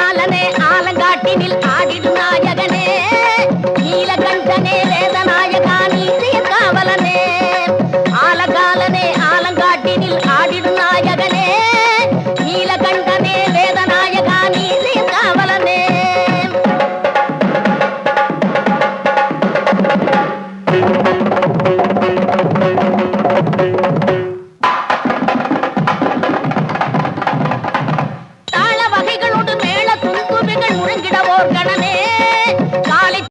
ஆலகாலனே ஆலங்காட்டினில் ஆடிடும் நாயகனே நீலகண்டனே வேதநாயகா நீதிய காவலனே ஆலகாலனே ஆலங்காட்டினில் ஆடிடும் நாயகனே நீலகண்டனே வேதநாயகா நீதிய காவலனே தாள வகைகளோடு மேள துந்துபிகள் முழங்கிடவோர் கணமே